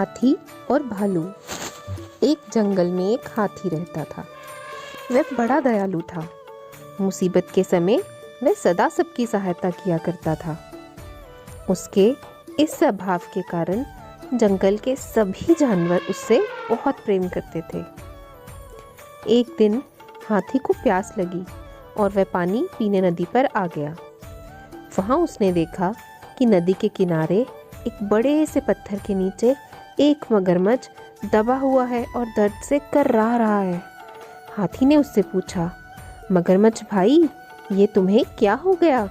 हाथी और भालू। एक जंगल में एक हाथी रहता था। वह बड़ा दयालु था। मुसीबत के समय वह सदा सबकी सहायता किया करता था। उसके इस स्वभाव के कारण जंगल के सभी जानवर उससे बहुत प्रेम करते थे। एक दिन हाथी को प्यास लगी और वह पानी पीने नदी पर आ गया। वहाँ उसने देखा कि नदी के किनारे एक बड़े से पत्थर के नीचे एक मगरमच्छ दबा हुआ है और दर्द से कर्रा रहा है। हाथी ने उससे पूछा, मगरमच्छ भाई, ये तुम्हें क्या हो गया?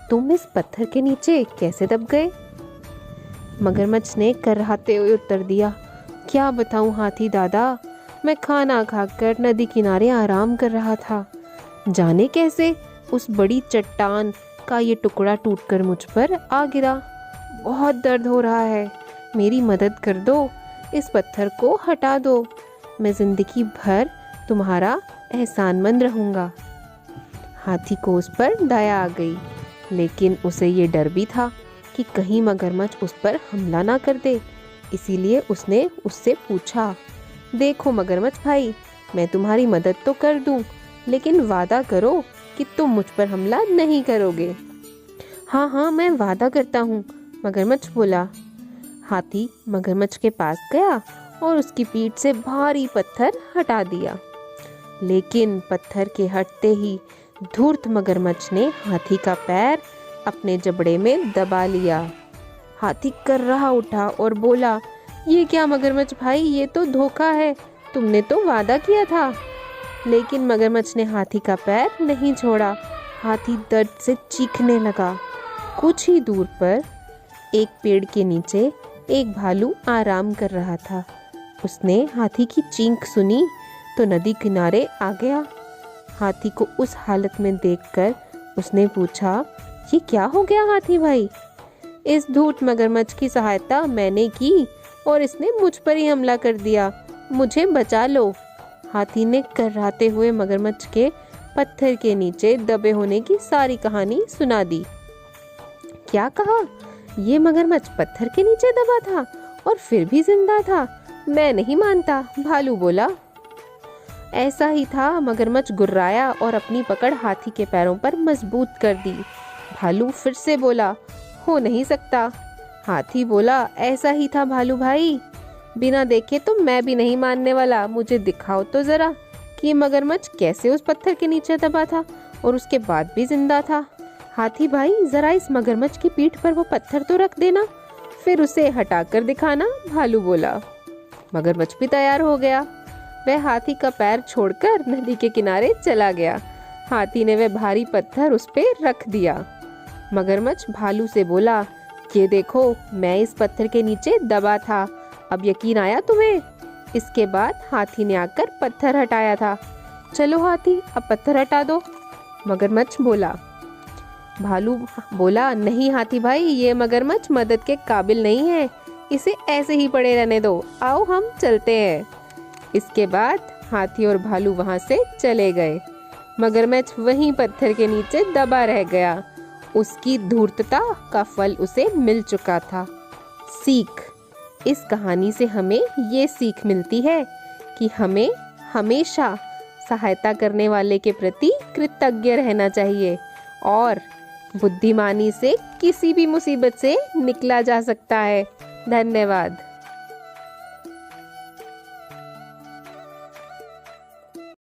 तुम इस पत्थर के नीचे कैसे दब गए? मगरमच्छ ने कर्राते हुए उत्तर दिया, क्या बताऊं हाथी दादा, मैं खाना खाकर नदी किनारे आराम कर रहा था। जाने कैसे उस बड़ी चट्टान का ये टुकड़ा टूटकर मुझ पर आ गिरा। बहुत दर्द हो रहा है, मेरी मदद कर दो, इस पत्थर को हटा दो। मैं जिंदगी भर तुम्हारा एहसानमंद रहूंगा। हाथी को उस पर दया आ गई, लेकिन उसे ये डर भी था कि कहीं मगरमच्छ उस पर हमला ना कर दे। इसीलिए उसने उससे पूछा, देखो मगरमच्छ भाई, मैं तुम्हारी मदद तो कर दूं, लेकिन वादा करो कि तुम मुझ पर हमला नहीं करोगे। हाँ हाँ, मैं वादा करता हूँ, मगरमच्छ बोला। हाथी मगरमच्छ के पास गया और उसकी पीठ से भारी पत्थर हटा दिया। लेकिन पत्थर के हटते ही धूर्त मगरमच्छ ने हाथी का पैर अपने जबड़े में दबा लिया। हाथी कर्रा उठा और बोला, ये क्या मगरमच्छ भाई, ये तो धोखा है, तुमने तो वादा किया था। लेकिन मगरमच्छ ने हाथी का पैर नहीं छोड़ा। हाथी दर्द से चीखने लगा। कुछ ही दूर पर एक पेड़ के नीचे एक भालू आराम कर रहा था। उसने हाथी की चीख सुनी तो नदी किनारे आ गया। हाथी को उस हालत में देखकर उसने पूछा, ये क्या हो गया हाथी भाई? इस धूर्त मगरमच्छ की सहायता मैंने की और इसने मुझ पर ही हमला कर दिया, मुझे बचा लो। हाथी ने कर्राते हुए मगरमच्छ के पत्थर के नीचे दबे होने की सारी कहानी सुना दी। क्या कहा? ये मगरमच्छ पत्थर के नीचे दबा था और फिर भी जिंदा था? मैं नहीं मानता, भालू बोला। ऐसा ही था, मगरमच्छ गुर्राया और अपनी पकड़ हाथी के पैरों पर मजबूत कर दी। भालू फिर से बोला, हो नहीं सकता। हाथी बोला, ऐसा ही था भालू भाई, बिना देखे तो मैं भी नहीं मानने वाला, मुझे दिखाओ तो जरा कि मगरमच्छ कैसे उस पत्थर के नीचे दबा था और उसके बाद भी जिंदा था। हाथी भाई, जरा इस मगरमच्छ की पीठ पर वो पत्थर तो रख देना, फिर उसे हटाकर दिखाना, भालू बोला। मगरमच्छ भी तैयार हो गया। वह हाथी का पैर छोड़कर नदी के किनारे चला गया। हाथी ने वह भारी पत्थर उस पे रख दिया। मगरमच्छ भालू से बोला, ये देखो, मैं इस पत्थर के नीचे दबा था, अब यकीन आया तुम्हें? इसके बाद हाथी ने आकर पत्थर हटाया था। चलो हाथी, अब पत्थर हटा दो, मगरमच्छ बोला। भालू बोला, नहीं हाथी भाई, ये मगरमच्छ मदद के काबिल नहीं है, इसे ऐसे ही पड़े रहने दो, आओ हम चलते हैं। इसके बाद हाथी और भालू वहां से चले गए। मगरमच्छ वहीं पत्थर के नीचे दबा रह गया। उसकी धूर्तता का फल उसे मिल चुका था। सीख, इस कहानी से हमें ये सीख मिलती है कि हमें हमेशा सहायता करने वाले के प्रति कृतज्ञ रहना चाहिए और बुद्धिमानी से किसी भी मुसीबत से निकला जा सकता है। धन्यवाद।